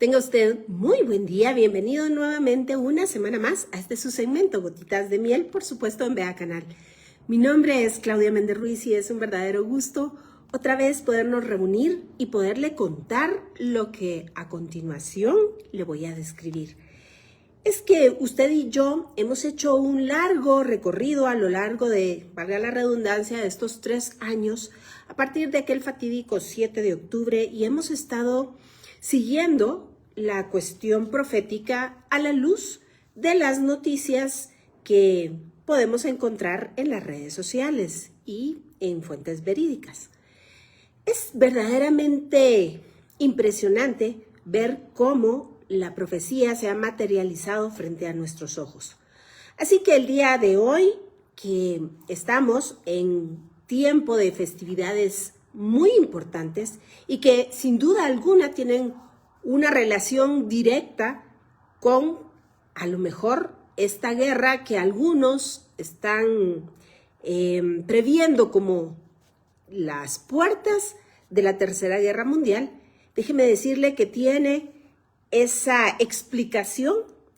Tenga usted muy buen día, bienvenido nuevamente una semana más a este su segmento, Gotitas de Miel, por supuesto en Vea Canal. Mi nombre es Claudia Méndez Ruiz y es un verdadero gusto otra vez podernos reunir y poderle contar lo que a continuación le voy a describir. Es que usted y yo hemos hecho un largo recorrido a lo largo de, valga la redundancia, de estos 3 años, a partir de aquel fatídico 7 de octubre, y hemos estado siguiendo la cuestión profética a la luz de las noticias que podemos encontrar en las redes sociales y en fuentes verídicas. Es verdaderamente impresionante ver cómo la profecía se ha materializado frente a nuestros ojos. Así que el día de hoy, que estamos en tiempo de festividades muy importantes y que sin duda alguna tienen una relación directa con, a lo mejor, esta guerra que algunos están previendo como las puertas de la Tercera Guerra Mundial, déjeme decirle que tiene esa explicación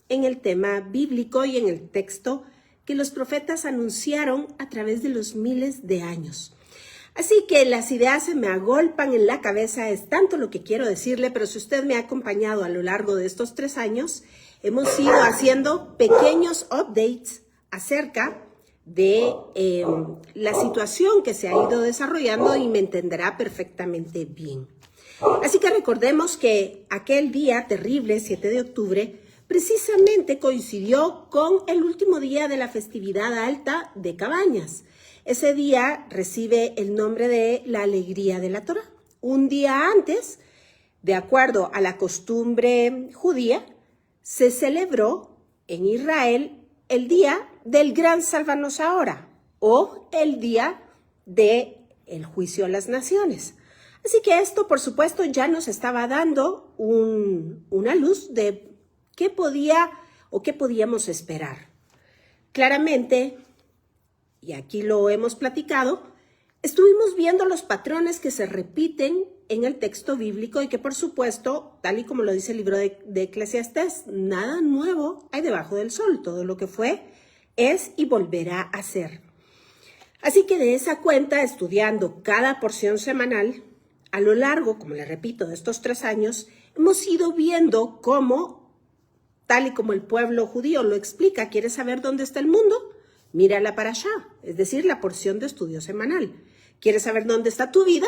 en el tema bíblico y en el texto que los profetas anunciaron a través de los miles de años. Así que las ideas se me agolpan en la cabeza, es tanto lo que quiero decirle, pero si usted me ha acompañado a lo largo de estos 3 años, hemos ido haciendo pequeños updates acerca de la situación que se ha ido desarrollando y me entenderá perfectamente bien. Así que recordemos que aquel día terrible, 7 de octubre, precisamente coincidió con el último día de la festividad alta de Cabañas. Ese día recibe el nombre de la alegría de la Torá. Un día antes, de acuerdo a la costumbre judía, se celebró en Israel el día del Gran Sálvanos Ahora o el día del juicio a las naciones. Así que esto, por supuesto, ya nos estaba dando una luz de qué podía o qué podíamos esperar. Claramente, y aquí lo hemos platicado, estuvimos viendo los patrones que se repiten en el texto bíblico y que, por supuesto, tal y como lo dice el libro de Eclesiastés, nada nuevo hay debajo del sol. Todo lo que fue, es y volverá a ser. Así que de esa cuenta, estudiando cada porción semanal, a lo largo, como le repito, de estos 3 años, hemos ido viendo cómo, tal y como el pueblo judío lo explica, ¿quieres saber dónde está el mundo? Mira la parashá, es decir, la porción de estudio semanal. ¿Quieres saber dónde está tu vida?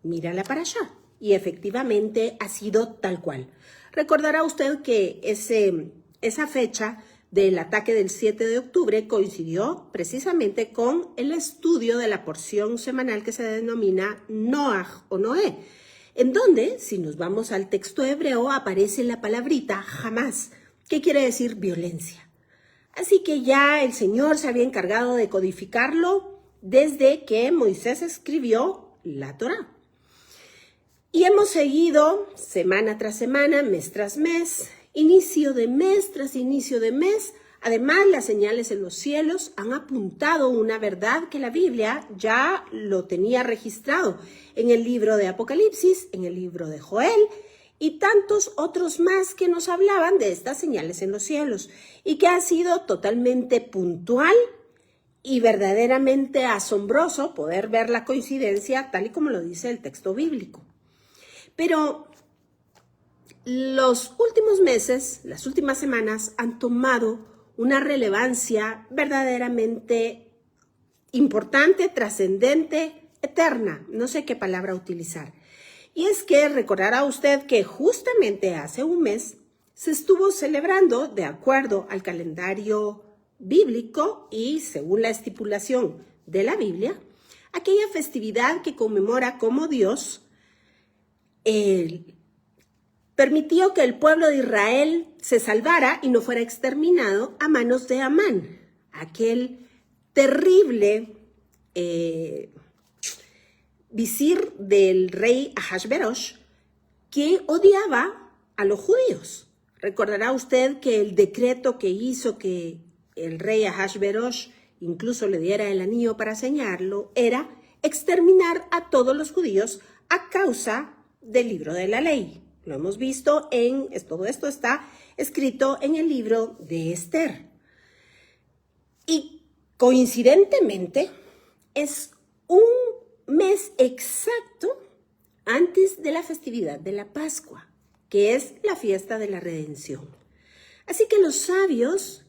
Mira la parashá. Y efectivamente ha sido tal cual. Recordará usted que esa fecha del ataque del 7 de octubre coincidió precisamente con el estudio de la porción semanal que se denomina Noaj o Noé, en donde, si nos vamos al texto hebreo, aparece la palabrita jamás, que quiere decir violencia. Así que ya el Señor se había encargado de codificarlo desde que Moisés escribió la Torá. Y hemos seguido semana tras semana, mes tras mes, inicio de mes tras inicio de mes. Además, las señales en los cielos han apuntado una verdad que la Biblia ya lo tenía registrado en el libro de Apocalipsis, en el libro de Joel, y tantos otros más que nos hablaban de estas señales en los cielos y que ha sido totalmente puntual y verdaderamente asombroso poder ver la coincidencia tal y como lo dice el texto bíblico. Pero los últimos meses, las últimas semanas han tomado una relevancia verdaderamente importante, trascendente, eterna, no sé qué palabra utilizar. Y es que recordará usted que justamente hace un mes se estuvo celebrando, de acuerdo al calendario bíblico y según la estipulación de la Biblia, aquella festividad que conmemora cómo Dios permitió que el pueblo de Israel se salvara y no fuera exterminado a manos de Amán, aquel terrible visir del rey Ahasverosh, que odiaba a los judíos. Recordará usted que el decreto que hizo que el rey Ahasverosh incluso le diera el anillo para señalarlo era exterminar a todos los judíos a causa del libro de la ley. Lo hemos visto todo esto está escrito en el libro de Esther. Y coincidentemente es un mes exacto antes de la festividad de la Pascua, que es la fiesta de la redención. Así que los sabios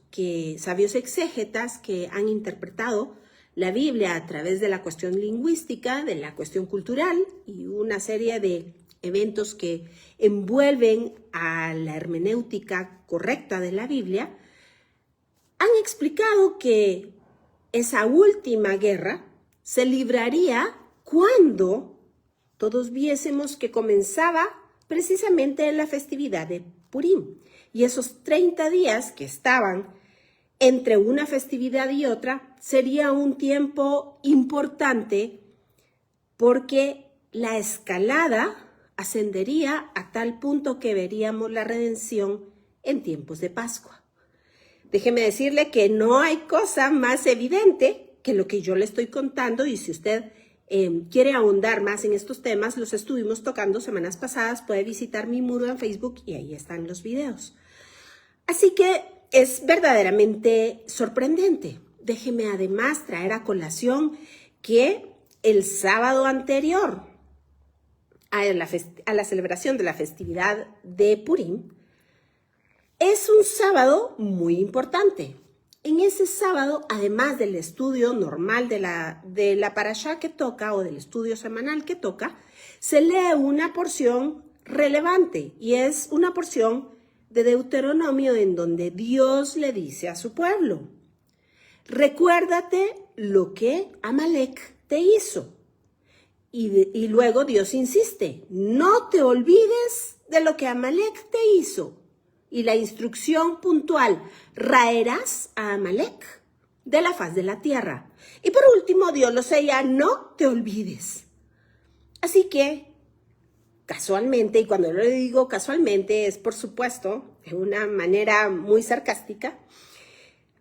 exégetas que han interpretado la Biblia a través de la cuestión lingüística, de la cuestión cultural y una serie de eventos que envuelven a la hermenéutica correcta de la Biblia, han explicado que esa última guerra se libraría cuando todos viésemos que comenzaba precisamente la festividad de Purim. Y esos 30 días que estaban entre una festividad y otra sería un tiempo importante porque la escalada ascendería a tal punto que veríamos la redención en tiempos de Pascua. Déjeme decirle que no hay cosa más evidente que lo que yo le estoy contando, y si usted quiere ahondar más en estos temas, los estuvimos tocando semanas pasadas, puede visitar mi muro en Facebook y ahí están los videos. Así que es verdaderamente sorprendente. Déjeme además traer a colación que el sábado anterior a la celebración de la festividad de Purim es un sábado muy importante. En ese sábado, además del estudio normal de la parashá que toca o del estudio semanal que toca, se lee una porción relevante y es una porción de Deuteronomio en donde Dios le dice a su pueblo: recuérdate lo que Amalek te hizo. Y luego Dios insiste: no te olvides de lo que Amalek te hizo. Y la instrucción puntual: raerás a Amalek de la faz de la tierra. Y por último, Dios lo sella: no te olvides. Así que, casualmente, y cuando lo digo casualmente es por supuesto de una manera muy sarcástica,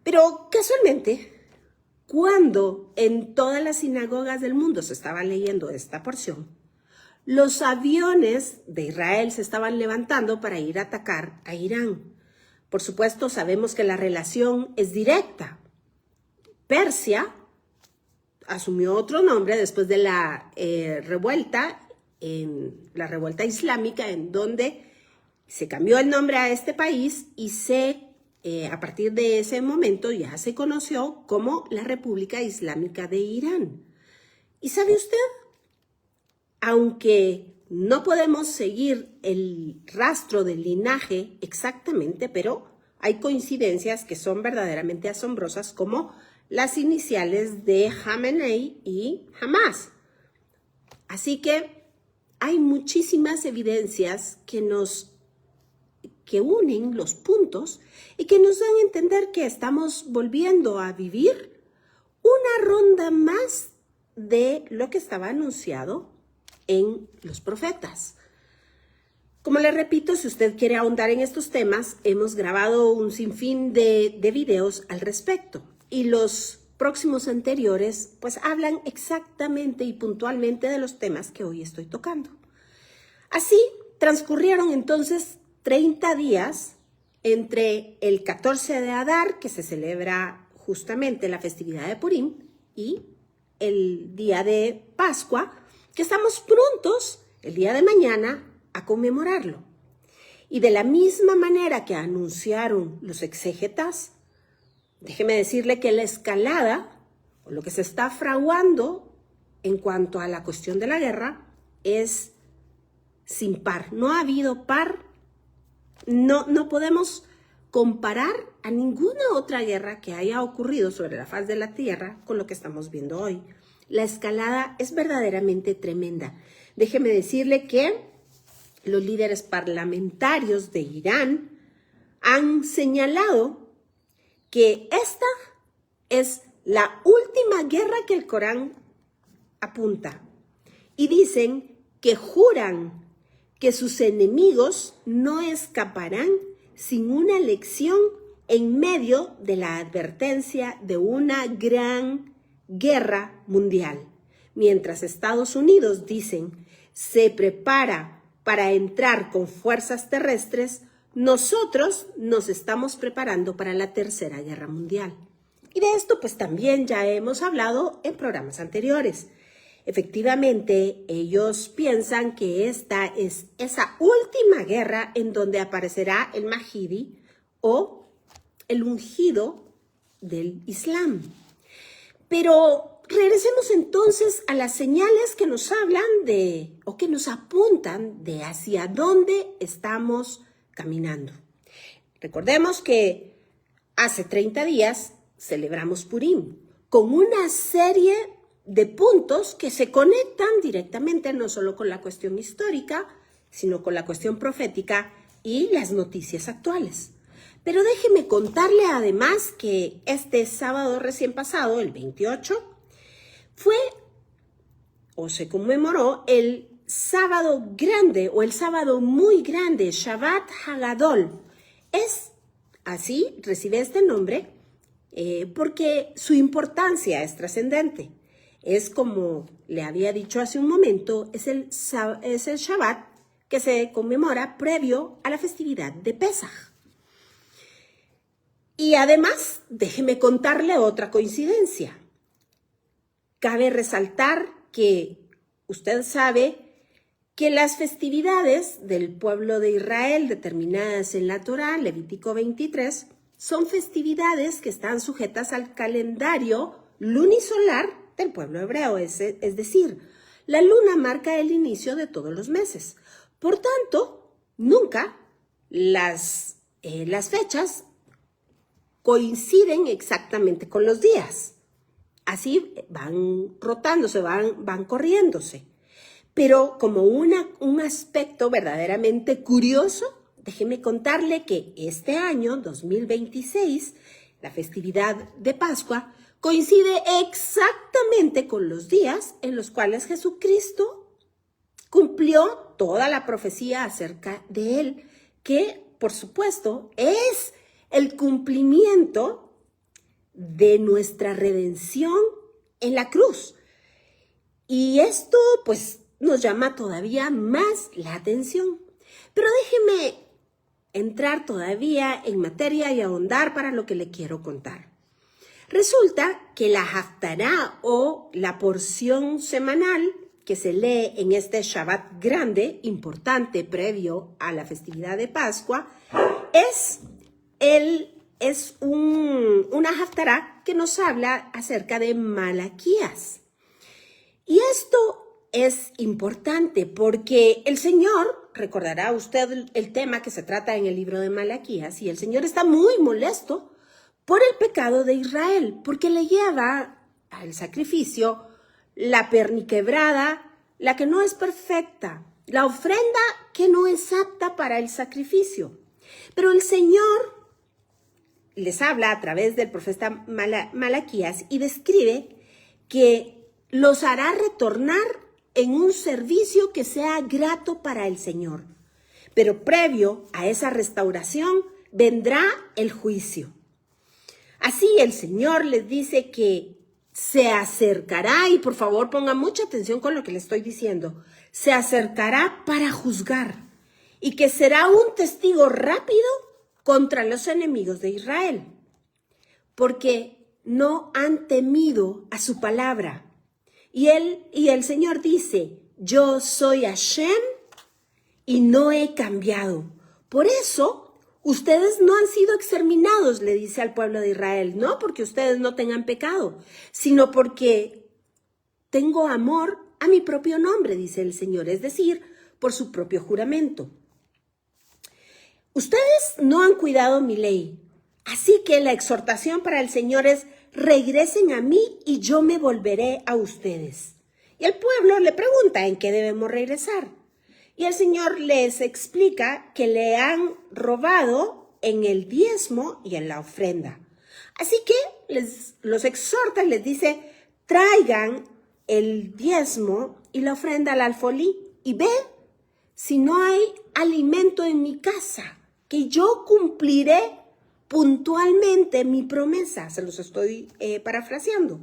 pero casualmente, cuando en todas las sinagogas del mundo se estaba leyendo esta porción, los aviones de Israel se estaban levantando para ir a atacar a Irán. Por supuesto, sabemos que la relación es directa. Persia asumió otro nombre después de la revuelta islámica, en donde se cambió el nombre a este país y a partir de ese momento ya se conoció como la República Islámica de Irán. ¿Y sabe usted? Aunque no podemos seguir el rastro del linaje exactamente, pero hay coincidencias que son verdaderamente asombrosas, como las iniciales de Jamenei y Hamas. Así que hay muchísimas evidencias que unen los puntos y que nos dan a entender que estamos volviendo a vivir una ronda más de lo que estaba anunciado en los profetas. Como le repito, si usted quiere ahondar en estos temas, hemos grabado un sinfín de videos al respecto. Y los próximos anteriores, pues hablan exactamente y puntualmente de los temas que hoy estoy tocando. Así transcurrieron entonces 30 días entre el 14 de Adar, que se celebra justamente la festividad de Purim, y el día de Pascua, que estamos prontos, el día de mañana, a conmemorarlo. Y de la misma manera que anunciaron los exégetas, déjeme decirle que la escalada, o lo que se está fraguando en cuanto a la cuestión de la guerra, es sin par. No ha habido par. No podemos comparar a ninguna otra guerra que haya ocurrido sobre la faz de la tierra con lo que estamos viendo hoy. La escalada es verdaderamente tremenda. Déjeme decirle que los líderes parlamentarios de Irán han señalado que esta es la última guerra que el Corán apunta. Y dicen que juran que sus enemigos no escaparán sin una lección en medio de la advertencia de una gran guerra mundial. Mientras Estados Unidos, dicen, se prepara para entrar con fuerzas terrestres, nosotros nos estamos preparando para la Tercera Guerra Mundial. Y de esto pues también ya hemos hablado en programas anteriores. Efectivamente, ellos piensan que esta es esa última guerra en donde aparecerá el Mahdi o el ungido del Islam. Pero regresemos entonces a las señales que nos hablan o que nos apuntan de hacia dónde estamos caminando. Recordemos que hace 30 días celebramos Purim con una serie de puntos que se conectan directamente no solo con la cuestión histórica, sino con la cuestión profética y las noticias actuales. Pero déjeme contarle además que este sábado recién pasado, el 28, se conmemoró el sábado grande o el sábado muy grande, Shabbat Hagadol. Recibe este nombre porque su importancia es trascendente. Es como le había dicho hace un momento, es el Shabbat que se conmemora previo a la festividad de Pesaj. Y además, déjeme contarle otra coincidencia. Cabe resaltar que usted sabe que las festividades del pueblo de Israel determinadas en la Torá, Levítico 23, son festividades que están sujetas al calendario lunisolar del pueblo hebreo, es decir, la luna marca el inicio de todos los meses. Por tanto, nunca las fechas coinciden exactamente con los días. Así van rotándose, van corriéndose. Pero como un aspecto verdaderamente curioso, déjeme contarle que este año, 2026, la festividad de Pascua, coincide exactamente con los días en los cuales Jesucristo cumplió toda la profecía acerca de él, que, por supuesto, es el cumplimiento de nuestra redención en la cruz. Y esto, pues, nos llama todavía más la atención. Pero déjeme entrar todavía en materia y ahondar para lo que le quiero contar. Resulta que la Haftará o la porción semanal que se lee en este Shabbat grande, importante previo a la festividad de Pascua, es una Haftará que nos habla acerca de Malaquías. Y esto es importante porque el Señor, recordará usted el tema que se trata en el libro de Malaquías, y el Señor está muy molesto por el pecado de Israel, porque le lleva al sacrificio la perniquebrada, la que no es perfecta, la ofrenda que no es apta para el sacrificio. Pero el Señor les habla a través del profeta Malaquías y describe que los hará retornar en un servicio que sea grato para el Señor. Pero previo a esa restauración vendrá el juicio. Así el Señor les dice que se acercará, y por favor ponga mucha atención con lo que le estoy diciendo, se acercará para juzgar y que será un testigo rápido contra los enemigos de Israel, porque no han temido a su palabra. Y el Señor dice, yo soy Hashem y no he cambiado. Por eso, ustedes no han sido exterminados, le dice al pueblo de Israel, no porque ustedes no tengan pecado, sino porque tengo amor a mi propio nombre, dice el Señor, es decir, por su propio juramento. Ustedes no han cuidado mi ley, así que la exhortación para el Señor es, regresen a mí y yo me volveré a ustedes. Y el pueblo le pregunta en qué debemos regresar. Y el Señor les explica que le han robado en el diezmo y en la ofrenda. Así que los exhorta y les dice, traigan el diezmo y la ofrenda al alfolí y ve si no hay alimento en mi casa, que yo cumpliré puntualmente mi promesa. Se los estoy parafraseando.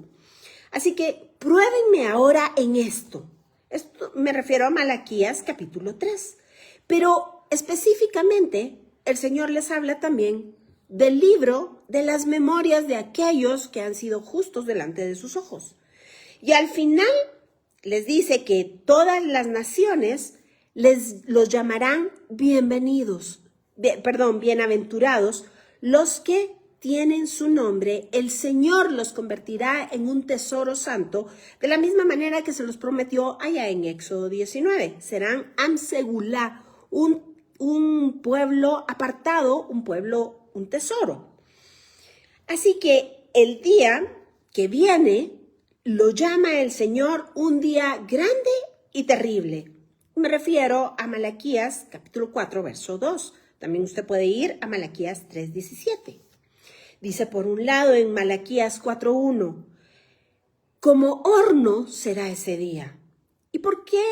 Así que pruébenme ahora en esto. Esto me refiero a Malaquías capítulo 3. Pero específicamente el Señor les habla también del libro de las memorias de aquellos que han sido justos delante de sus ojos. Y al final les dice que todas las naciones los llamarán bienaventurados los que tienen su nombre. El Señor los convertirá en un tesoro santo, de la misma manera que se los prometió allá en Éxodo 19. Serán Am Segulá, un pueblo apartado, un tesoro. Así que el día que viene lo llama el Señor un día grande y terrible. Me refiero a Malaquías capítulo 4, verso 2. También usted puede ir a Malaquías 3:17. Dice por un lado en Malaquías 4:1, como horno será ese día. ¿Y por qué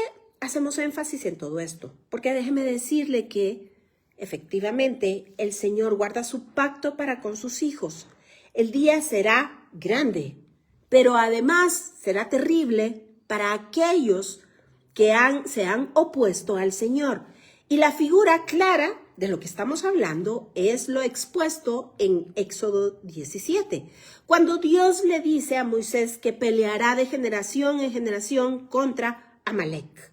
hacemos énfasis en todo esto? Porque déjeme decirle que efectivamente el Señor guarda su pacto para con sus hijos. El día será grande, pero además será terrible para aquellos que se han opuesto al Señor. Y la figura clara de lo que estamos hablando es lo expuesto en Éxodo 17, cuando Dios le dice a Moisés que peleará de generación en generación contra Amalek.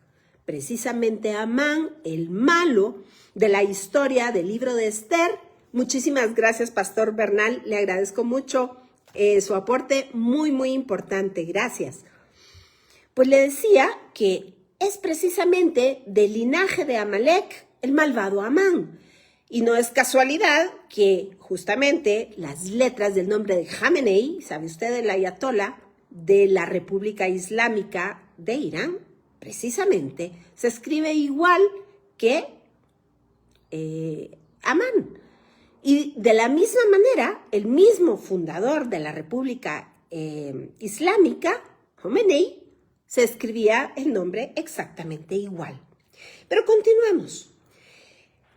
Precisamente Amán, el malo de la historia del libro de Esther. Muchísimas gracias, Pastor Bernal, le agradezco mucho su aporte, muy, muy importante, gracias. Pues le decía que es precisamente del linaje de Amalek el malvado Amán. Y no es casualidad que justamente las letras del nombre de Jamenei, ¿sabe usted? El ayatolá de la República Islámica de Irán, precisamente se escribe igual que Amán. Y de la misma manera, el mismo fundador de la República Islámica, Jamenei, se escribía el nombre exactamente igual. Pero continuemos.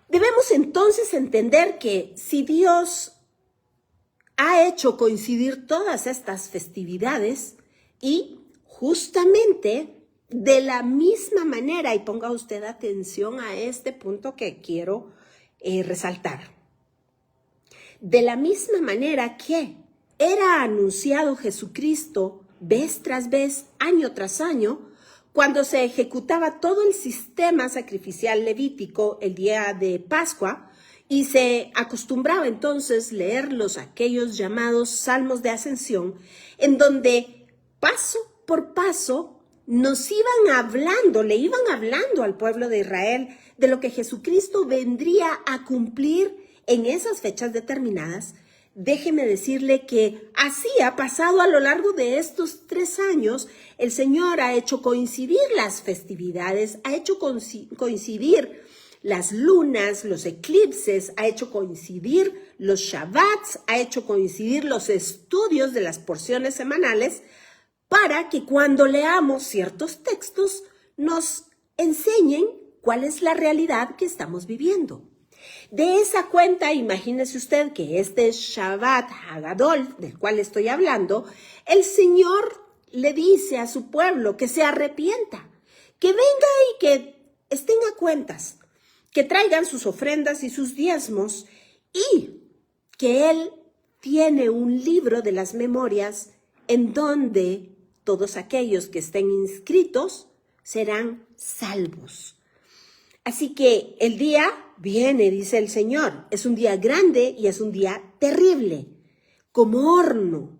Debemos entonces entender que si Dios ha hecho coincidir todas estas festividades y justamente de la misma manera, y ponga usted atención a este punto que quiero resaltar, de la misma manera que era anunciado Jesucristo vez tras vez, año tras año, cuando se ejecutaba todo el sistema sacrificial levítico el día de Pascua y se acostumbraba entonces leer aquellos llamados salmos de ascensión, en donde paso por paso le iban hablando al pueblo de Israel de lo que Jesucristo vendría a cumplir en esas fechas determinadas. Déjeme decirle que así ha pasado a lo largo de estos 3 años. El Señor ha hecho coincidir las festividades, ha hecho coincidir las lunas, los eclipses, ha hecho coincidir los Shabbats, ha hecho coincidir los estudios de las porciones semanales para que cuando leamos ciertos textos nos enseñen cuál es la realidad que estamos viviendo. De esa cuenta, imagínese usted que este Shabbat Hagadol, del cual estoy hablando, el Señor le dice a su pueblo que se arrepienta, que venga y que estén a cuentas, que traigan sus ofrendas y sus diezmos, y que Él tiene un libro de las memorias en donde todos aquellos que estén inscritos serán salvos. Así que el día viene, dice el Señor, es un día grande y es un día terrible, como horno.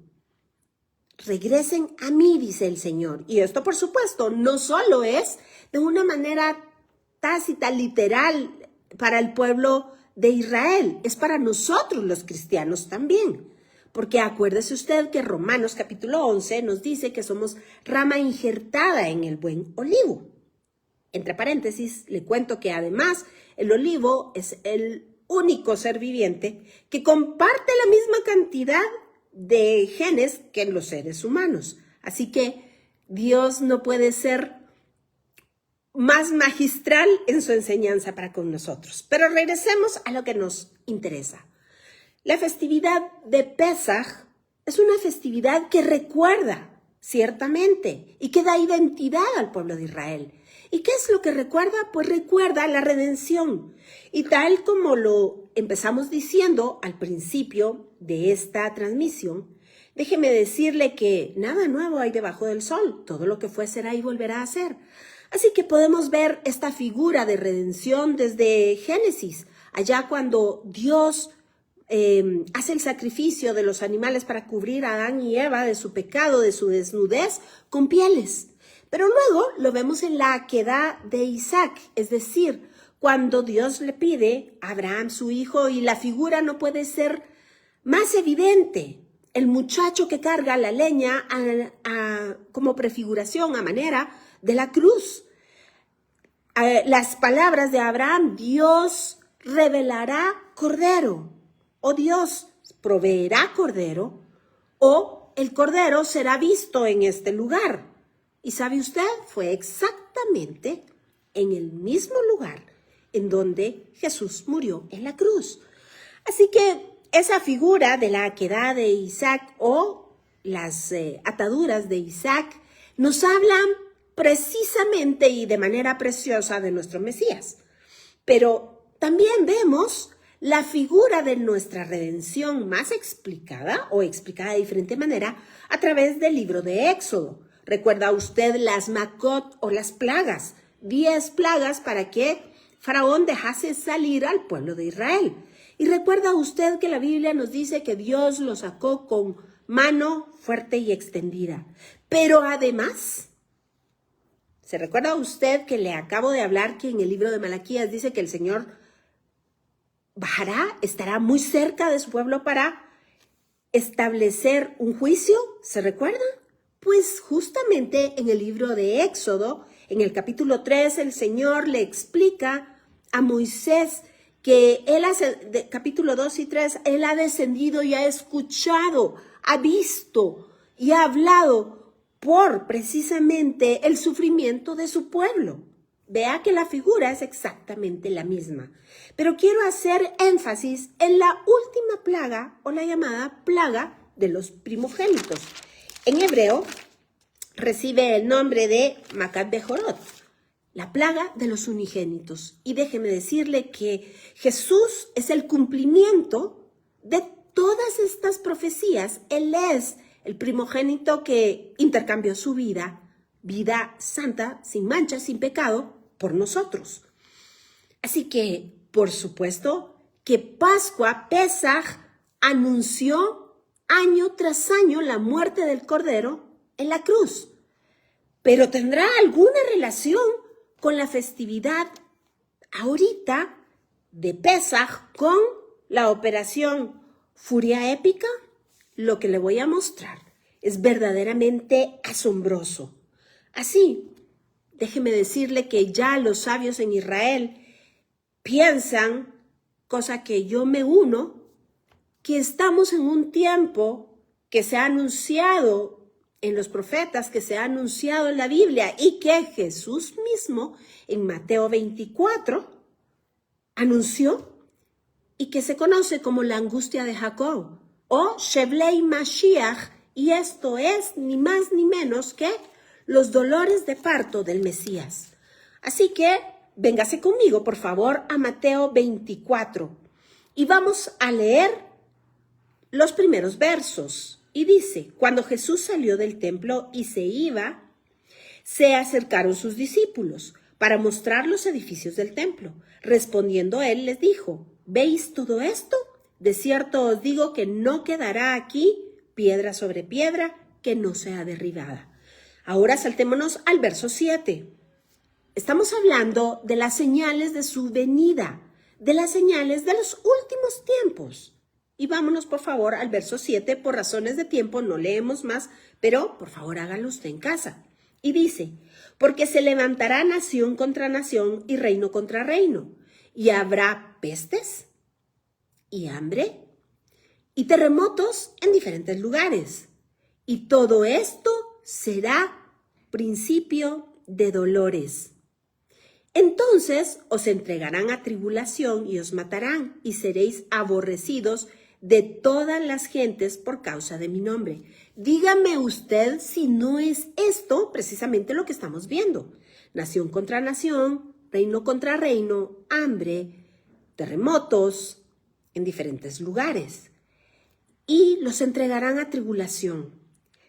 Regresen a mí, dice el Señor. Y esto, por supuesto, no solo es de una manera tácita, literal, para el pueblo de Israel, es para nosotros los cristianos también. Porque acuérdese usted que Romanos capítulo 11 nos dice que somos rama injertada en el buen olivo. Entre paréntesis, le cuento que además el olivo es el único ser viviente que comparte la misma cantidad de genes que los seres humanos. Así que Dios no puede ser más magistral en su enseñanza para con nosotros. Pero regresemos a lo que nos interesa. La festividad de Pesaj es una festividad que recuerda, ciertamente, y que da identidad al pueblo de Israel. ¿Y qué es lo que recuerda? Pues recuerda la redención. Y tal como lo empezamos diciendo al principio de esta transmisión, déjeme decirle que nada nuevo hay debajo del sol. Todo lo que fue será y volverá a ser. Así que podemos ver esta figura de redención desde Génesis, allá cuando Dios hace el sacrificio de los animales para cubrir a Adán y Eva de su pecado, de su desnudez, con pieles. Pero luego lo vemos en la aquedá de Isaac, es decir, cuando Dios le pide a Abraham su hijo, y la figura no puede ser más evidente. El muchacho que carga la leña como prefiguración a manera de la cruz. Las palabras de Abraham: Dios revelará cordero, o Dios proveerá cordero, o el cordero será visto en este lugar. ¿Y sabe usted? Fue exactamente en el mismo lugar en donde Jesús murió en la cruz. Así que esa figura de la aquedá de Isaac o las ataduras de Isaac nos hablan precisamente y de manera preciosa de nuestro Mesías. Pero también vemos la figura de nuestra redención más explicada o explicada de diferente manera a través del libro de Éxodo. ¿Recuerda usted las Makot o las plagas? 10 plagas para que Faraón dejase salir al pueblo de Israel. Y recuerda usted que la Biblia nos dice que Dios lo sacó con mano fuerte y extendida. Pero además, ¿se recuerda usted que le acabo de hablar que en el libro de Malaquías dice que el Señor bajará, estará muy cerca de su pueblo para establecer un juicio? ¿Se recuerda? Pues justamente en el libro de Éxodo, en el capítulo 3, el Señor le explica a Moisés que capítulo 2 y 3, él ha descendido y ha escuchado, ha visto y ha hablado por precisamente el sufrimiento de su pueblo. Vea que la figura es exactamente la misma. Pero quiero hacer énfasis en la última plaga o la llamada plaga de los primogénitos. En hebreo recibe el nombre de Makat Bejorot, la plaga de los unigénitos. Y déjeme decirle que Jesús es el cumplimiento de todas estas profecías. Él es el primogénito que intercambió su vida santa, sin mancha, sin pecado, por nosotros. Así que, por supuesto, que Pascua, Pesaj, anunció año tras año la muerte del Cordero en la cruz. Pero ¿tendrá alguna relación con la festividad ahorita de Pesaj con la operación Furia Épica? Lo que le voy a mostrar es verdaderamente asombroso. Así, déjeme decirle que ya los sabios en Israel piensan, cosa que yo me uno, que estamos en un tiempo que se ha anunciado en los profetas, que se ha anunciado en la Biblia y que Jesús mismo en Mateo 24 anunció y que se conoce como la angustia de Jacob o Sheblei Mashiach, y esto es ni más ni menos que los dolores de parto del Mesías. Así que véngase conmigo, por favor, a Mateo 24 y vamos a leer los primeros versos. Y dice: cuando Jesús salió del templo y se iba, se acercaron sus discípulos para mostrar los edificios del templo. Respondiendo él, les dijo: ¿veis todo esto? De cierto os digo que no quedará aquí piedra sobre piedra que no sea derribada. Ahora saltémonos al verso 7. Estamos hablando de las señales de su venida, de las señales de los últimos tiempos. Y vámonos, por favor, al verso 7. Por razones de tiempo no leemos más, pero por favor hágalo usted en casa. Y dice: porque se levantará nación contra nación y reino contra reino, y habrá pestes y hambre y terremotos en diferentes lugares. Y todo esto será principio de dolores. Entonces os entregarán a tribulación y os matarán, y seréis aborrecidos de todas las gentes por causa de mi nombre. Dígame usted si no es esto precisamente lo que estamos viendo. nación contra nación, reino contra reino, hambre, terremotos en diferentes lugares. Y los entregarán a tribulación.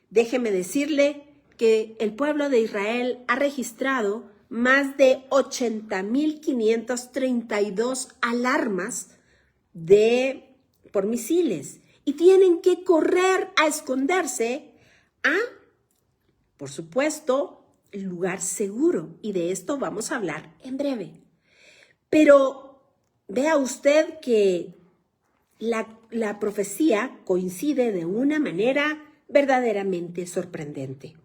Déjeme decirle que el pueblo de Israel ha registrado más de 80.532 alarmas por misiles y tienen que correr a esconderse a, por supuesto, el lugar seguro, y de esto vamos a hablar en breve. Pero vea usted que la profecía coincide de una manera verdaderamente sorprendente.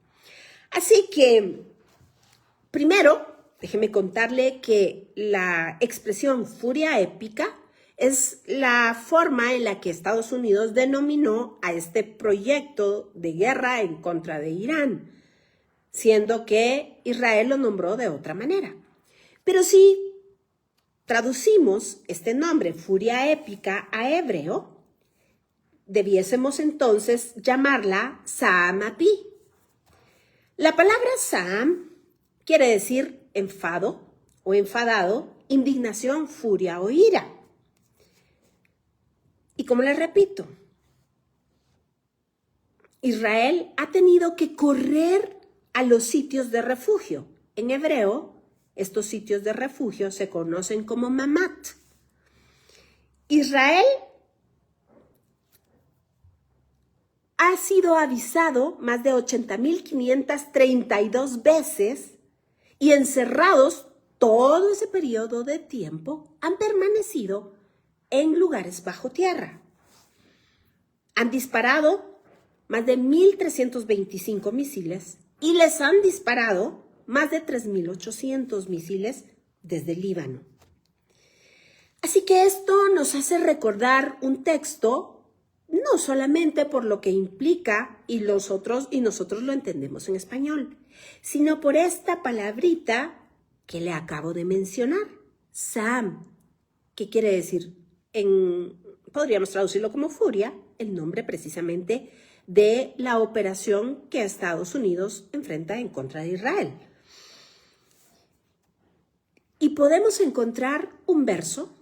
Así que, primero, déjeme contarle que la expresión furia épica es la forma en la que Estados Unidos denominó a este proyecto de guerra en contra de Irán, siendo que Israel lo nombró de otra manera. Pero si traducimos este nombre, furia épica, a hebreo, debiésemos entonces llamarla Sa'am-Api. La palabra Sa'am quiere decir enfado o enfadado, indignación, furia o ira. Y como les repito, Israel ha tenido que correr a los sitios de refugio. En hebreo, estos sitios de refugio se conocen como mamat. Israel ha sido avisado más de 80.532 veces y encerrados todo ese periodo de tiempo han permanecido en lugares bajo tierra. Han disparado más de 1.325 misiles y les han disparado más de 3.800 misiles desde el Líbano. Así que esto nos hace recordar un texto, no solamente por lo que implica y nosotros lo entendemos en español, sino por esta palabrita que le acabo de mencionar, Sam, que quiere decir, podríamos traducirlo como furia, el nombre precisamente de la operación que Estados Unidos enfrenta en contra de Israel. Y podemos encontrar un verso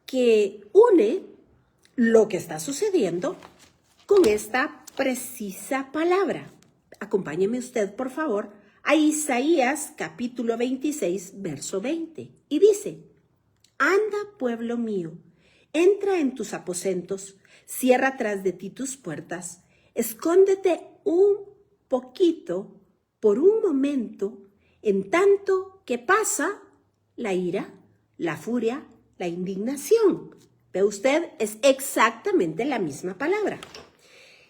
que une lo que está sucediendo con esta precisa palabra. Acompáñeme usted, por favor, a Isaías capítulo 26, verso 20. Y dice: Anda, pueblo mío, entra en tus aposentos, cierra tras de ti tus puertas, escóndete un poquito, por un momento, en tanto que pasa la ira, la furia, la indignación. ¿Ve usted? Es exactamente la misma palabra.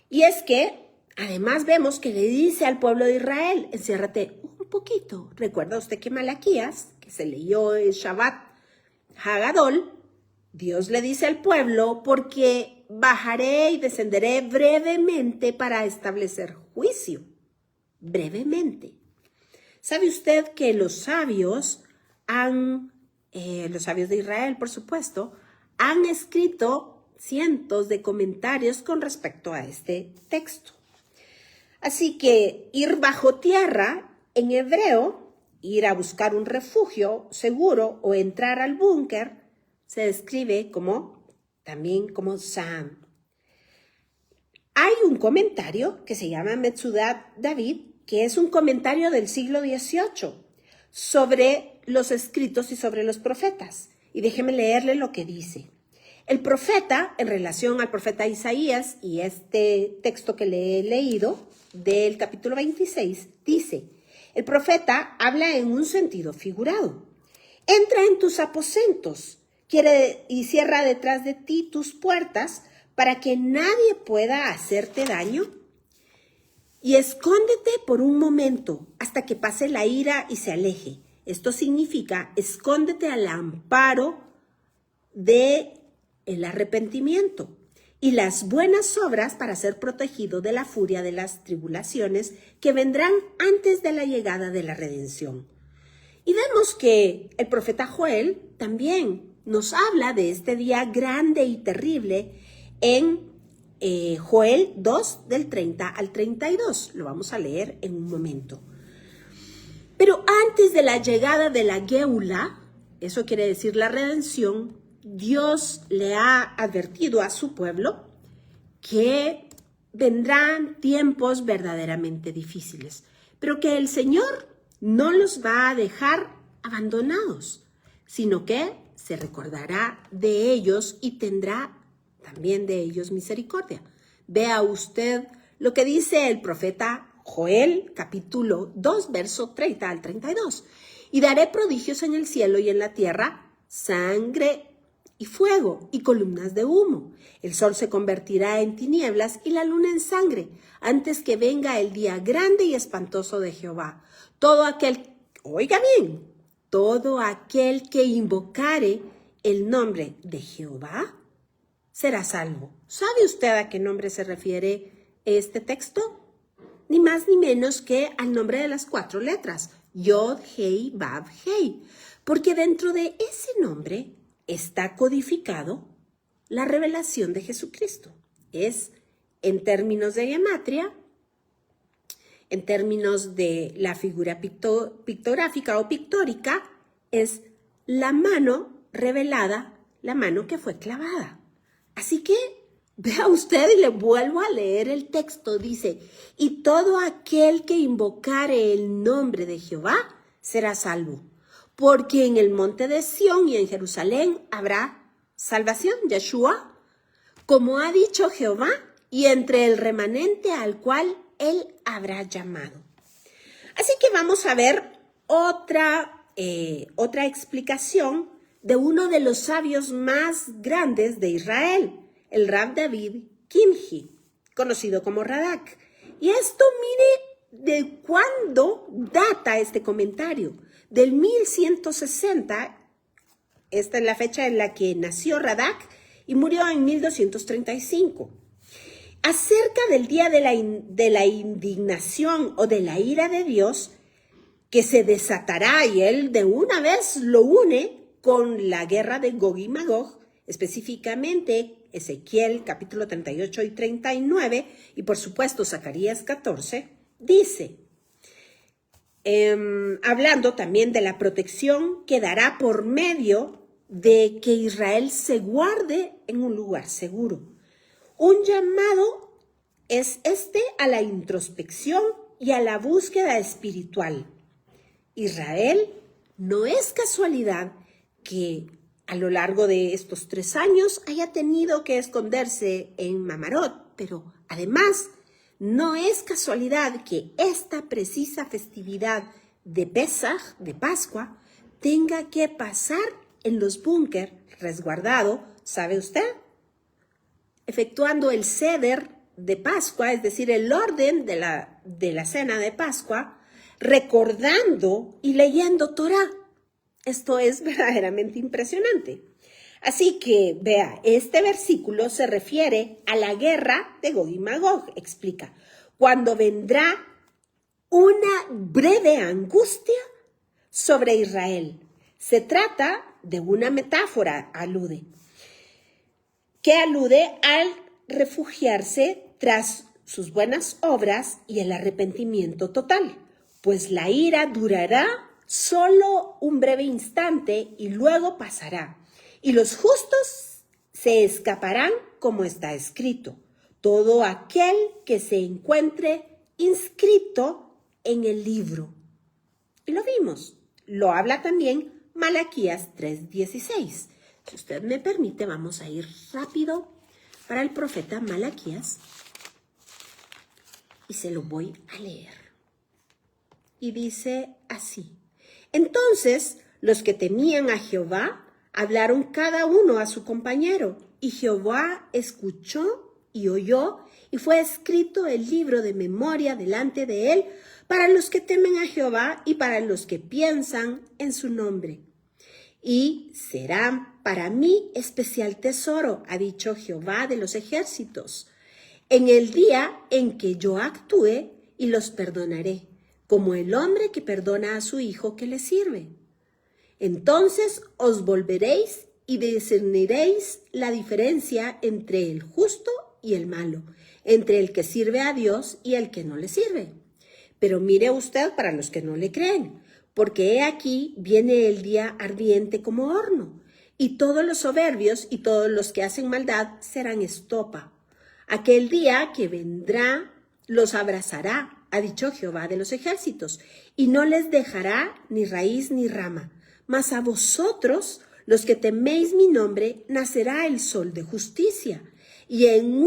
Y es que, además, vemos que le dice al pueblo de Israel: enciérrate un poquito. ¿Recuerda usted que Malaquías, que se leyó el Shabbat Hagadol, Dios le dice al pueblo: porque bajaré y descenderé brevemente para establecer juicio? Brevemente. ¿Sabe usted que los sabios de Israel, por supuesto, han escrito cientos de comentarios con respecto a este texto? Así que ir bajo tierra, en hebreo, ir a buscar un refugio seguro o entrar al búnker, se describe también como Sam. Hay un comentario que se llama Metzudat David, que es un comentario del siglo XVIII sobre los escritos y sobre los profetas. Y déjeme leerle lo que dice. El profeta, en relación al profeta Isaías y este texto que le he leído del capítulo 26, dice: el profeta habla en un sentido figurado. Entra en tus aposentos, y cierra detrás de ti tus puertas para que nadie pueda hacerte daño. Y escóndete por un momento hasta que pase la ira y se aleje. Esto significa: escóndete al amparo del arrepentimiento y las buenas obras para ser protegido de la furia de las tribulaciones que vendrán antes de la llegada de la redención. Y vemos que el profeta Joel también nos habla de este día grande y terrible en Joel 2, del 30 al 32. Lo vamos a leer en un momento. Pero antes de la llegada de la Geula, eso quiere decir la redención, Dios le ha advertido a su pueblo que vendrán tiempos verdaderamente difíciles, pero que el Señor no los va a dejar abandonados, sino que se recordará de ellos y tendrá también de ellos misericordia. Vea usted lo que dice el profeta Joel, capítulo 2, verso 30 al 32. Y daré prodigios en el cielo y en la tierra, sangre y fuego y columnas de humo. El sol se convertirá en tinieblas y la luna en sangre, antes que venga el día grande y espantoso de Jehová. Todo aquel, oiga bien, todo aquel que invocare el nombre de Jehová será salvo. ¿Sabe usted a qué nombre se refiere este texto? Ni más ni menos que al nombre de las 4 letras, Yod, Hei, Vav, Hei, porque dentro de ese nombre está codificado la revelación de Jesucristo. Es, en términos de gematria, en términos de la figura pictográfica o pictórica, es la mano revelada, la mano que fue clavada. Así que vea usted y le vuelvo a leer el texto. Dice, y todo aquel que invocare el nombre de Jehová será salvo, porque en el monte de Sión y en Jerusalén habrá salvación, Yeshua, como ha dicho Jehová, y entre el remanente al cual él habrá llamado. Así que vamos a ver otra explicación de uno de los sabios más grandes de Israel, el Rab David Kimhi, conocido como Radak. Y esto, mire de cuándo data este comentario, del 1160, esta es la fecha en la que nació Radak y murió en 1235. Acerca del día de la indignación o de la ira de Dios, que se desatará, y él de una vez lo une con la guerra de Gog y Magog, específicamente Ezequiel capítulo 38 y 39, y por supuesto Zacarías 14, dice, hablando también de la protección que dará por medio de que Israel se guarde en un lugar seguro. Un llamado es a la introspección y a la búsqueda espiritual. Israel, no es casualidad que a lo largo de estos 3 años haya tenido que esconderse en Mamarot, pero además no es casualidad que esta precisa festividad de Pesaj, de Pascua, tenga que pasar en los búnker resguardado, ¿sabe usted? Efectuando el Seder de Pascua, es decir, el orden de la cena de Pascua, recordando y leyendo Torah. Esto es verdaderamente impresionante. Así que, vea, este versículo se refiere a la guerra de Gog y Magog. Explica, cuando vendrá una breve angustia sobre Israel. Se trata de una metáfora, que alude al refugiarse tras sus buenas obras y el arrepentimiento total, pues la ira durará solo un breve instante y luego pasará, y los justos se escaparán como está escrito, todo aquel que se encuentre inscrito en el libro. Y lo vimos, lo habla también Malaquías 3:16. Si usted me permite, vamos a ir rápido para el profeta Malaquías y se lo voy a leer. Y dice así: entonces los que temían a Jehová hablaron cada uno a su compañero, y Jehová escuchó y oyó, y fue escrito el libro de memoria delante de él para los que temen a Jehová y para los que piensan en su nombre. Y serán para mí especial tesoro, ha dicho Jehová de los ejércitos, en el día en que yo actúe y los perdonaré, como el hombre que perdona a su hijo que le sirve. Entonces os volveréis y discerniréis la diferencia entre el justo y el malo, entre el que sirve a Dios y el que no le sirve. Pero mire usted para los que no le creen, porque he aquí viene el día ardiente como horno, y todos los soberbios y todos los que hacen maldad serán estopa. Aquel día que vendrá los abrazará, ha dicho Jehová de los ejércitos, y no les dejará ni raíz ni rama. Mas a vosotros, los que teméis mi nombre, nacerá el sol de justicia, y en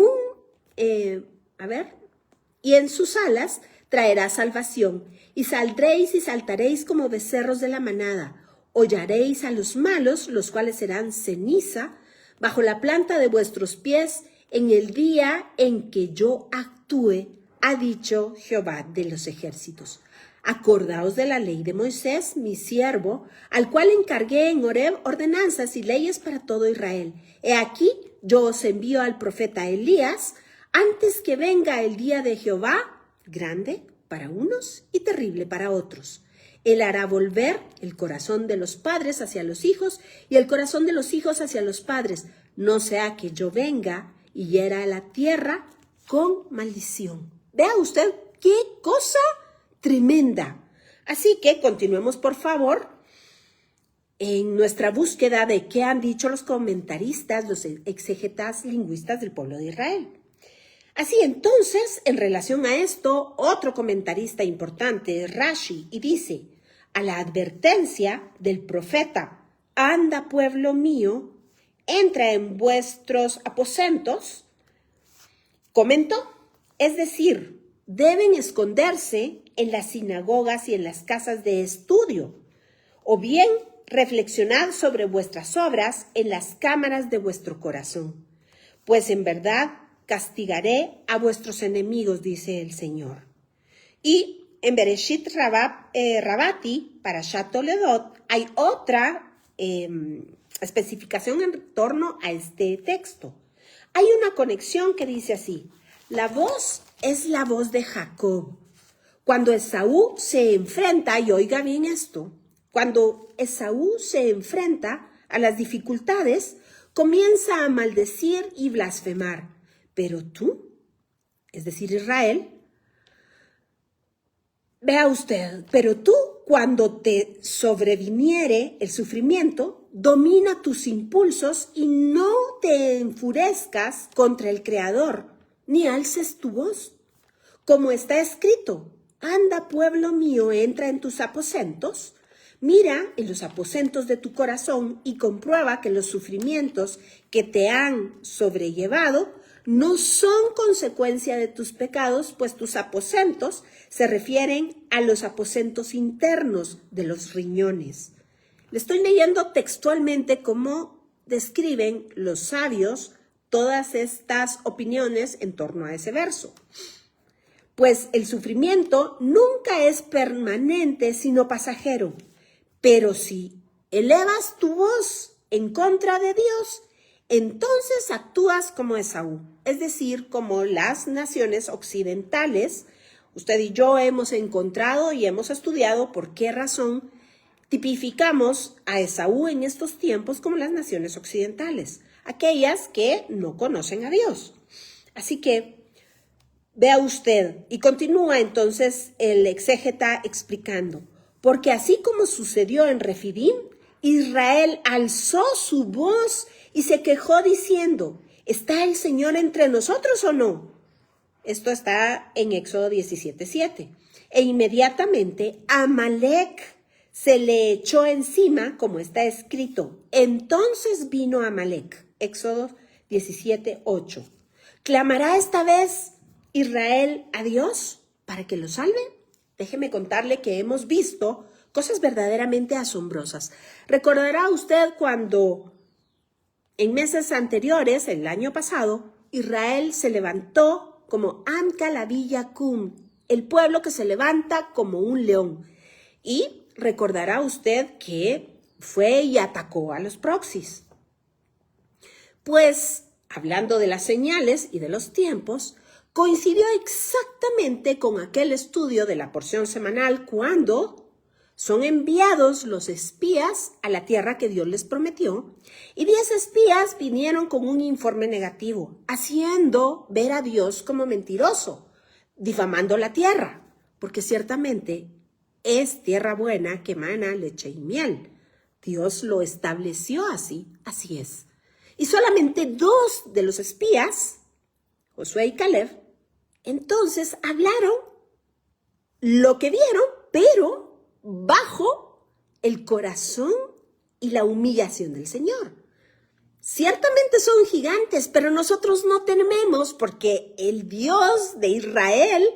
sus alas traerá salvación, y saldréis y saltaréis como becerros de la manada. Hollaréis a los malos, los cuales serán ceniza, bajo la planta de vuestros pies, en el día en que yo actúe, ha dicho Jehová de los ejércitos. Acordaos de la ley de Moisés, mi siervo, al cual encargué en Horeb ordenanzas y leyes para todo Israel. He aquí, yo os envío al profeta Elías, antes que venga el día de Jehová, grande para unos y terrible para otros. Él hará volver el corazón de los padres hacia los hijos y el corazón de los hijos hacia los padres, no sea que yo venga y hiera la tierra con maldición. Vea usted qué cosa tremenda. Así que continuemos, por favor, en nuestra búsqueda de qué han dicho los comentaristas, los exégetas lingüistas del pueblo de Israel. Así entonces, en relación a esto, otro comentarista importante, Rashi, y dice, a la advertencia del profeta, anda pueblo mío, entra en vuestros aposentos, comentó, es decir, deben esconderse en las sinagogas y en las casas de estudio, o bien reflexionad sobre vuestras obras en las cámaras de vuestro corazón, pues en verdad castigaré a vuestros enemigos, dice el Señor. Y en Bereshit Rabati, para Shat Toledot, hay otra especificación en torno a este texto. Hay una conexión que dice así, la voz es la voz de Jacob. Cuando Esaú se enfrenta, y oiga bien esto, cuando Esaú se enfrenta a las dificultades, comienza a maldecir y blasfemar. Pero tú, es decir, Israel, vea usted, pero tú, cuando te sobreviniere el sufrimiento, domina tus impulsos y no te enfurezcas contra el Creador, ni alces tu voz. Como está escrito, anda pueblo mío, entra en tus aposentos, mira en los aposentos de tu corazón y comprueba que los sufrimientos que te han sobrellevado no son consecuencia de tus pecados, pues tus aposentos se refieren a los aposentos internos de los riñones. Le estoy leyendo textualmente cómo describen los sabios todas estas opiniones en torno a ese verso. Pues el sufrimiento nunca es permanente, sino pasajero. Pero si elevas tu voz en contra de Dios, entonces actúas como Esaú, es decir, como las naciones occidentales. Usted y yo hemos encontrado y hemos estudiado por qué razón tipificamos a Esaú en estos tiempos como las naciones occidentales, aquellas que no conocen a Dios. Así que vea usted, y continúa entonces el exégeta explicando, porque así como sucedió en Refidim, Israel alzó su voz y se quejó diciendo, ¿está el Señor entre nosotros o no? Esto está en Éxodo 17:7. E inmediatamente Amalek se le echó encima, como está escrito. Entonces vino Amalek. Éxodo 17:8. ¿Clamará esta vez Israel a Dios para que lo salve? Déjeme contarle que hemos visto cosas verdaderamente asombrosas. Recordará usted cuando en meses anteriores, el año pasado, Israel se levantó como Am-Kalavi-Yakum, el pueblo que se levanta como un león. Y recordará usted que fue y atacó a los proxies. Pues, hablando de las señales y de los tiempos, coincidió exactamente con aquel estudio de la porción semanal cuando son enviados los espías a la tierra que Dios les prometió, y 10 espías vinieron con un informe negativo, haciendo ver a Dios como mentiroso, difamando la tierra, porque ciertamente es tierra buena que mana leche y miel. Dios lo estableció así, así es. Y solamente 2 de los espías, Josué y Caleb, entonces hablaron lo que vieron, pero bajo el corazón y la humillación del Señor. Ciertamente son gigantes, pero nosotros no tememos porque el Dios de Israel,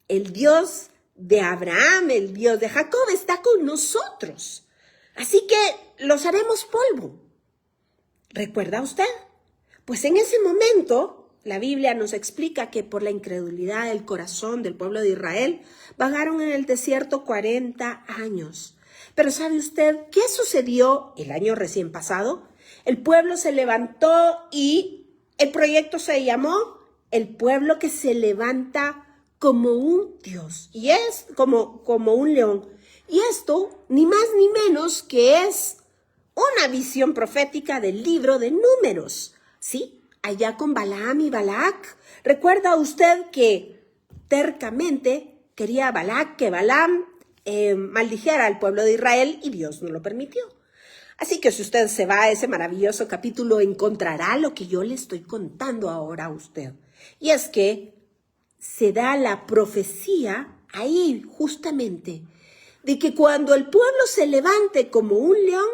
el Dios de Abraham, el Dios de Jacob está con nosotros. Así que los haremos polvo. ¿Recuerda usted? Pues en ese momento la Biblia nos explica que por la incredulidad del corazón del pueblo de Israel vagaron en el desierto 40 años. Pero ¿sabe usted qué sucedió el año recién pasado? El pueblo se levantó y el proyecto se llamó El pueblo que se levanta como un Dios, y es como un león. Y esto, ni más ni menos que es una visión profética del libro de Números, ¿sí? Allá con Balaam y Balac. ¿Recuerda usted que tercamente quería Balac que Balaam maldijera al pueblo de Israel y Dios no lo permitió? Así que si usted se va a ese maravilloso capítulo, encontrará lo que yo le estoy contando ahora a usted. Y es que se da la profecía ahí justamente de que cuando el pueblo se levante como un león,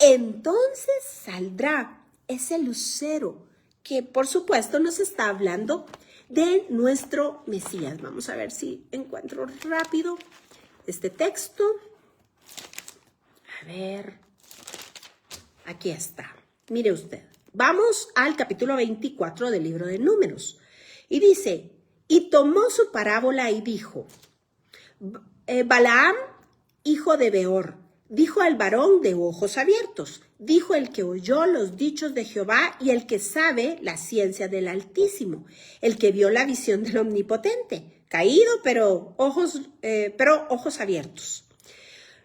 entonces saldrá ese lucero que por supuesto nos está hablando de nuestro Mesías. Vamos a ver si encuentro rápido este texto. A ver, aquí está. Mire usted, vamos al capítulo 24 del libro de Números. Y dice, y tomó su parábola y dijo, Balaam, hijo de Beor, dijo al varón de ojos abiertos, dijo el que oyó los dichos de Jehová y el que sabe la ciencia del Altísimo, el que vio la visión del Omnipotente, caído pero ojos abiertos.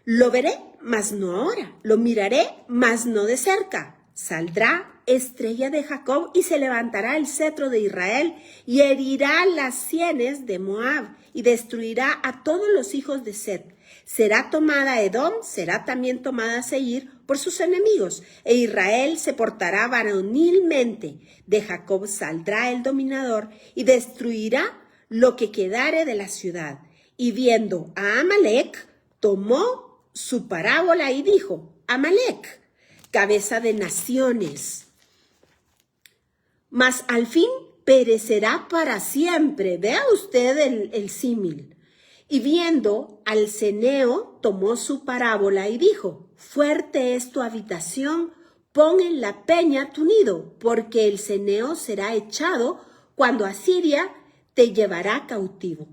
Lo veré, mas no ahora, lo miraré, mas no de cerca. Saldrá estrella de Jacob y se levantará el cetro de Israel y herirá las sienes de Moab y destruirá a todos los hijos de Set. Será tomada Edom, será también tomada Seir por sus enemigos, e Israel se portará varonilmente. De Jacob saldrá el dominador y destruirá lo que quedare de la ciudad. Y viendo a Amalec, tomó su parábola y dijo, Amalec, cabeza de naciones, mas al fin perecerá para siempre. Vea usted el símil. Y viendo al ceneo, tomó su parábola y dijo, fuerte es tu habitación, pon en la peña tu nido, porque el ceneo será echado cuando Asiria te llevará cautivo.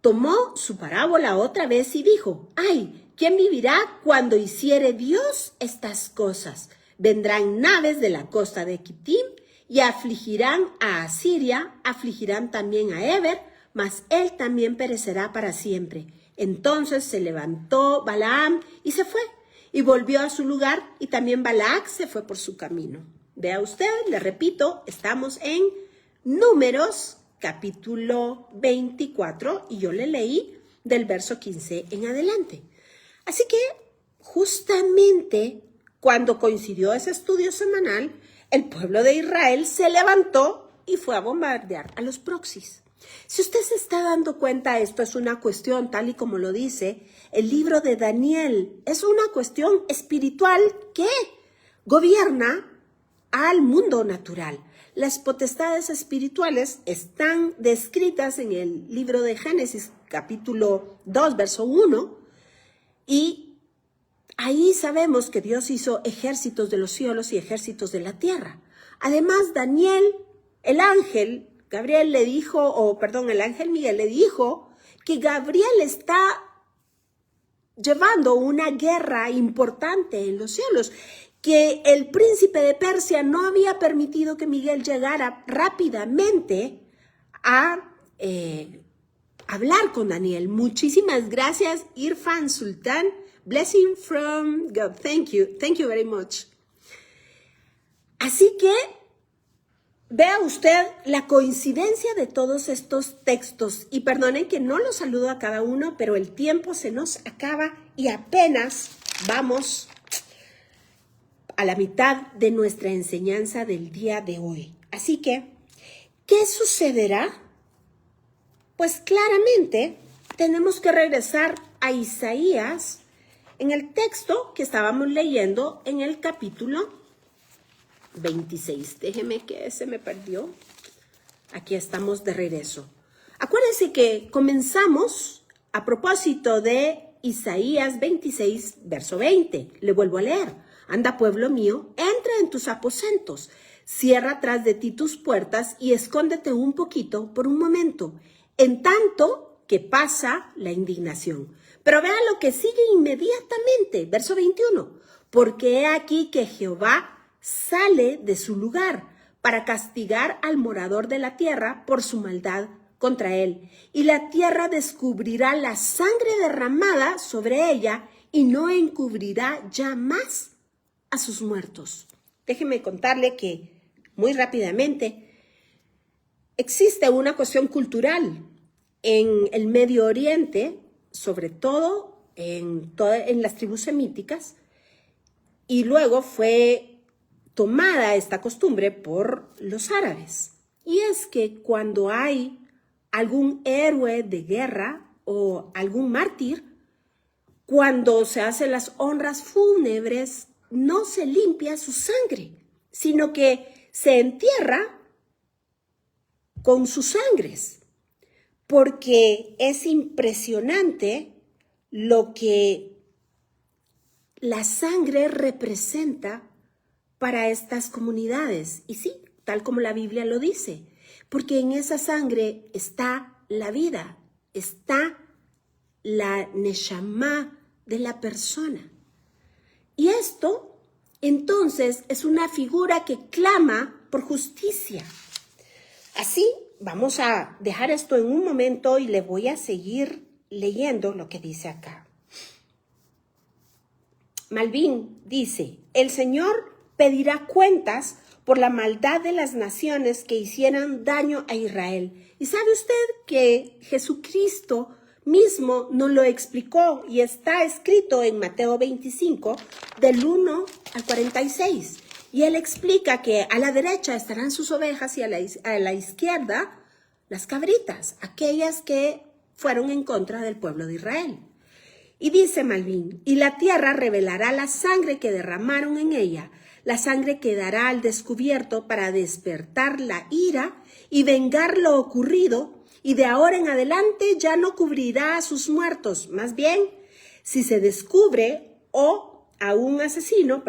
Tomó su parábola otra vez y dijo, ay, ¿quién vivirá cuando hiciere Dios estas cosas? Vendrán naves de la costa de Kitim y afligirán a Asiria, afligirán también a Eber, mas él también perecerá para siempre. Entonces se levantó Balaam y se fue, y volvió a su lugar, y también Balac se fue por su camino. Vea usted, le repito, estamos en Números, capítulo 24, y yo le leí del verso 15 en adelante. Así que, justamente, cuando coincidió ese estudio semanal, el pueblo de Israel se levantó y fue a bombardear a los proxies. Si usted se está dando cuenta, esto es una cuestión, tal y como lo dice el libro de Daniel, es una cuestión espiritual que gobierna al mundo natural. Las potestades espirituales están descritas en el libro de Génesis, capítulo 2, verso 1, y ahí sabemos que Dios hizo ejércitos de los cielos y ejércitos de la tierra. Además, Daniel, el ángel el ángel Miguel le dijo que Gabriel está llevando una guerra importante en los cielos, que el príncipe de Persia no había permitido que Miguel llegara rápidamente a hablar con Daniel. Muchísimas gracias, Irfan Sultan. Blessing from God. Thank you very much. Así que Vea usted la coincidencia de todos estos textos y perdonen que no los saludo a cada uno, pero el tiempo se nos acaba y apenas vamos a la mitad de nuestra enseñanza del día de hoy. Así que, ¿qué sucederá? Pues claramente tenemos que regresar a Isaías en el texto que estábamos leyendo en el capítulo 26. Déjeme que se me perdió. Aquí estamos de regreso. Acuérdense que comenzamos a propósito de Isaías 26, verso 20. Le vuelvo a leer. Anda, pueblo mío, entra en tus aposentos, cierra tras de ti tus puertas y escóndete un poquito por un momento, en tanto que pasa la indignación. Pero vea lo que sigue inmediatamente, verso 21. Porque he aquí que Jehová sale de su lugar para castigar al morador de la tierra por su maldad contra él. Y la tierra descubrirá la sangre derramada sobre ella y no encubrirá ya más a sus muertos. Déjeme contarle que, muy rápidamente, existe una cuestión cultural en el Medio Oriente, sobre todo en las tribus semíticas, y luego fue tomada esta costumbre por los árabes. Y es que cuando hay algún héroe de guerra o algún mártir, cuando se hacen las honras fúnebres, no se limpia su sangre, sino que se entierra con sus sangres, porque es impresionante lo que la sangre representa para estas comunidades. Y sí, tal como la Biblia lo dice, porque en esa sangre está la vida, está la neshama de la persona. Y esto, entonces, es una figura que clama por justicia. Así, vamos a dejar esto en un momento y le voy a seguir leyendo lo que dice acá. Malvin dice, el Señor pedirá cuentas por la maldad de las naciones que hicieran daño a Israel. ¿Y sabe usted que Jesucristo mismo nos lo explicó y está escrito en Mateo 25, del 1 al 46? Y él explica que a la derecha estarán sus ovejas y a la izquierda las cabritas, aquellas que fueron en contra del pueblo de Israel. Y dice Malvin, y la tierra revelará la sangre que derramaron en ella. La sangre quedará al descubierto para despertar la ira y vengar lo ocurrido, y de ahora en adelante ya no cubrirá a sus muertos. Más bien, si se descubre a un asesino,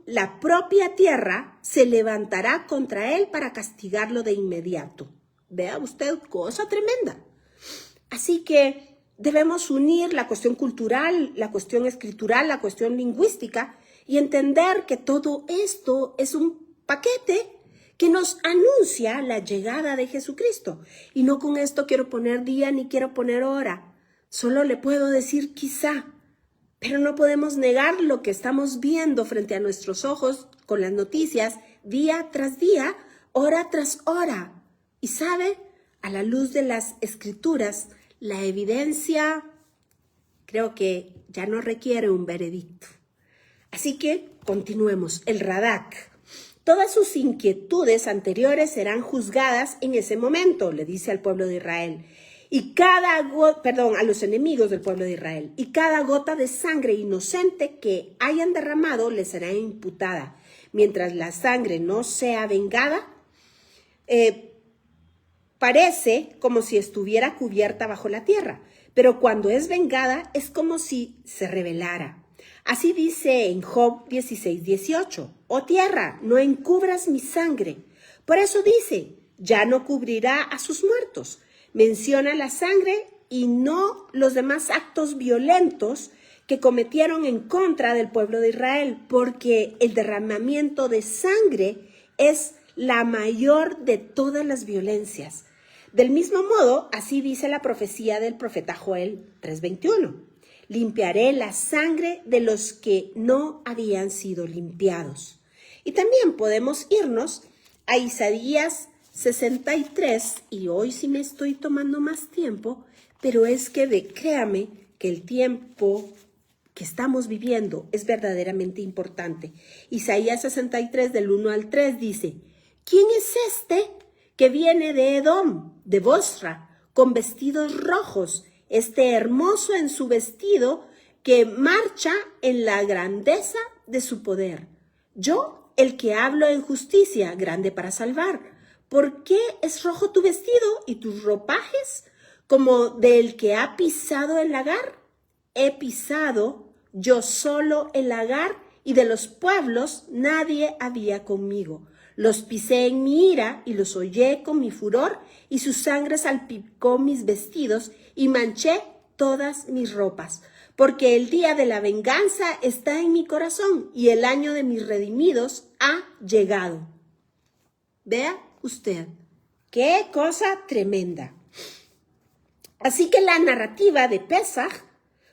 la propia tierra se levantará contra él para castigarlo de inmediato. Vea usted, cosa tremenda. Así que debemos unir la cuestión cultural, la cuestión escritural, la cuestión lingüística y entender que todo esto es un paquete que nos anuncia la llegada de Jesucristo. Y no con esto quiero poner día ni quiero poner hora. Solo le puedo decir quizá, pero no podemos negar lo que estamos viendo frente a nuestros ojos con las noticias día tras día, hora tras hora. Y sabe, a la luz de las escrituras, la evidencia creo que ya no requiere un veredicto. Así que continuemos. El Radak. Todas sus inquietudes anteriores serán juzgadas en ese momento, le dice al pueblo de Israel. A los enemigos del pueblo de Israel. Y cada gota de sangre inocente que hayan derramado les será imputada. Mientras la sangre no sea vengada, parece como si estuviera cubierta bajo la tierra. Pero cuando es vengada, es como si se revelara. Así dice en Job 16:18, oh tierra, no encubras mi sangre. Por eso dice, ya no cubrirá a sus muertos. Menciona la sangre y no los demás actos violentos que cometieron en contra del pueblo de Israel, porque el derramamiento de sangre es la mayor de todas las violencias. Del mismo modo, así dice la profecía del profeta Joel 3:21. Limpiaré la sangre de los que no habían sido limpiados. Y también podemos irnos a Isaías 63, y hoy sí me estoy tomando más tiempo, pero es que créame que el tiempo que estamos viviendo es verdaderamente importante. Isaías 63 del 1 al 3 dice: ¿quién es este que viene de Edom, de Bosra, con vestidos rojos, este hermoso en su vestido, que marcha en la grandeza de su poder? Yo, el que hablo en justicia, grande para salvar. ¿Por qué es rojo tu vestido y tus ropajes como del que ha pisado el lagar? He pisado yo solo el lagar, y de los pueblos nadie había conmigo. Los pisé en mi ira y los hollé con mi furor, y su sangre salpicó mis vestidos y manché todas mis ropas. Porque el día de la venganza está en mi corazón, y el año de mis redimidos ha llegado. Vea usted, qué cosa tremenda. Así que la narrativa de Pesaj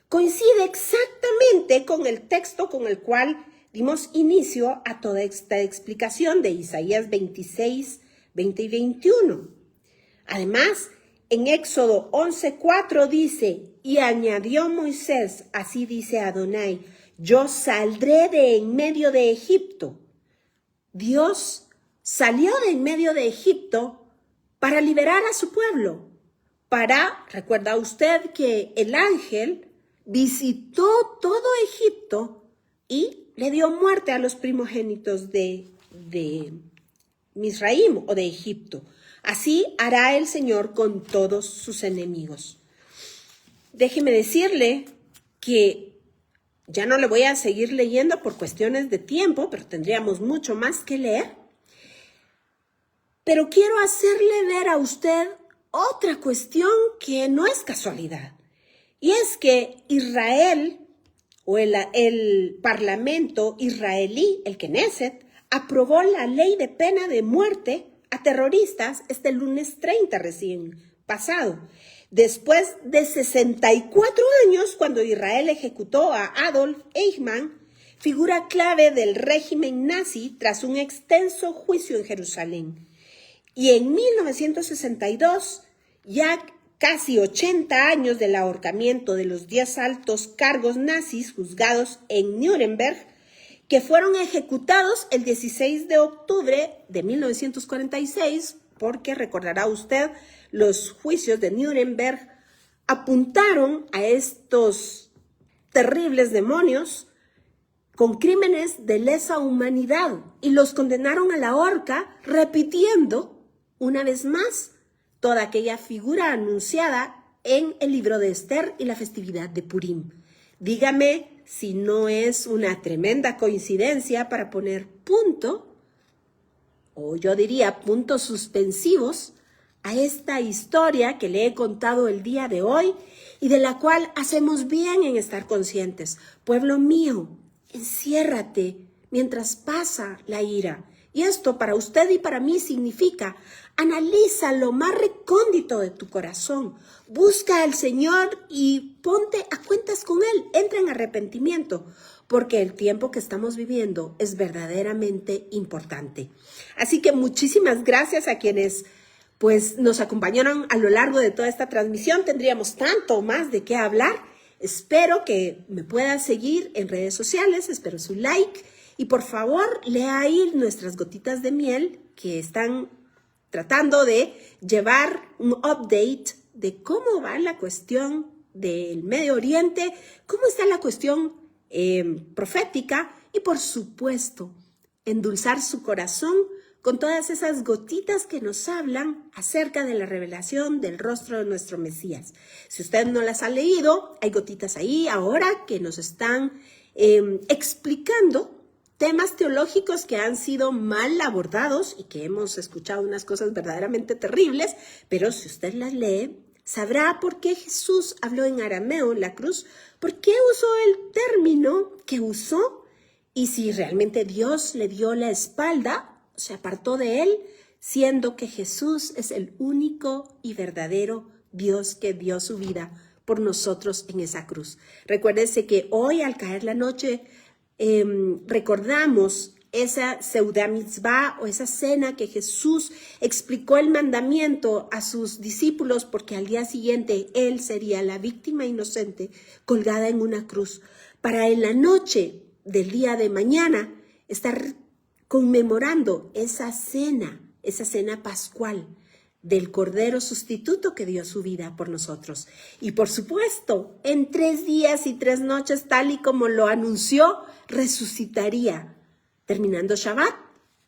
coincide exactamente con el texto con el cual dimos inicio a toda esta explicación de Isaías 26, 20 y 21. Además, en Éxodo 11:4 dice: y añadió Moisés, así dice Adonai, yo saldré de en medio de Egipto. Dios salió de en medio de Egipto para liberar a su pueblo. ¿Recuerda usted que el ángel visitó todo Egipto y le dio muerte a los primogénitos de Misraim o de Egipto? Así hará el Señor con todos sus enemigos. Déjeme decirle que ya no le voy a seguir leyendo por cuestiones de tiempo, pero tendríamos mucho más que leer. Pero quiero hacerle ver a usted otra cuestión que no es casualidad. Y es que Israel, o el parlamento israelí, el Knesset, aprobó la ley de pena de muerte a terroristas este lunes 30 recién pasado. Después de 64 años, cuando Israel ejecutó a Adolf Eichmann, figura clave del régimen nazi, tras un extenso juicio en Jerusalén. Y en 1962, ya casi 80 años del ahorcamiento de los 10 altos cargos nazis juzgados en Nuremberg, que fueron ejecutados el 16 de octubre de 1946, porque recordará usted, los juicios de Nuremberg apuntaron a estos terribles demonios con crímenes de lesa humanidad y los condenaron a la horca, repitiendo una vez más toda aquella figura anunciada en el libro de Esther y la festividad de Purim. Dígame si no es una tremenda coincidencia para poner punto, o yo diría puntos suspensivos, a esta historia que le he contado el día de hoy y de la cual hacemos bien en estar conscientes. Pueblo mío, enciérrate mientras pasa la ira. Y esto para usted y para mí significa: analiza lo más recóndito de tu corazón, busca al Señor y ponte a cuentas con Él, entra en arrepentimiento, porque el tiempo que estamos viviendo es verdaderamente importante. Así que muchísimas gracias a quienes nos acompañaron a lo largo de toda esta transmisión. Tendríamos tanto más de qué hablar. Espero que me pueda seguir en redes sociales, espero su like. Y por favor, lea ahí nuestras gotitas de miel que están tratando de llevar un update de cómo va la cuestión del Medio Oriente, cómo está la cuestión profética y, por supuesto, endulzar su corazón con todas esas gotitas que nos hablan acerca de la revelación del rostro de nuestro Mesías. Si usted no las ha leído, hay gotitas ahí ahora que nos están explicando temas teológicos que han sido mal abordados y que hemos escuchado unas cosas verdaderamente terribles, pero si usted las lee, sabrá por qué Jesús habló en arameo en la cruz, por qué usó el término que usó, y si realmente Dios le dio la espalda, se apartó de él, siendo que Jesús es el único y verdadero Dios que dio su vida por nosotros en esa cruz. Recuérdese que hoy, al caer la noche, recordamos esa Seudah Mitzvah o esa cena que Jesús explicó el mandamiento a sus discípulos porque al día siguiente él sería la víctima inocente colgada en una cruz, para en la noche del día de mañana estar conmemorando esa cena pascual del Cordero sustituto que dio su vida por nosotros. Y por supuesto, en 3 días y 3 noches, tal y como lo anunció, resucitaría. Terminando Shabbat,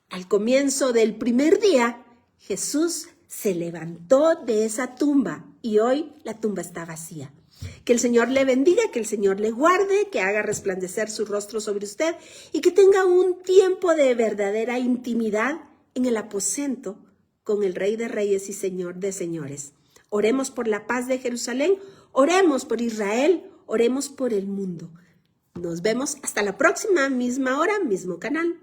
al comienzo del primer día, Jesús se levantó de esa tumba y hoy la tumba está vacía. Que el Señor le bendiga, que el Señor le guarde, que haga resplandecer su rostro sobre usted y que tenga un tiempo de verdadera intimidad en el aposento con el Rey de Reyes y Señor de Señores. Oremos por la paz de Jerusalén, oremos por Israel, oremos por el mundo. Nos vemos hasta la próxima, misma hora, mismo canal.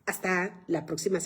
Hasta la próxima semana.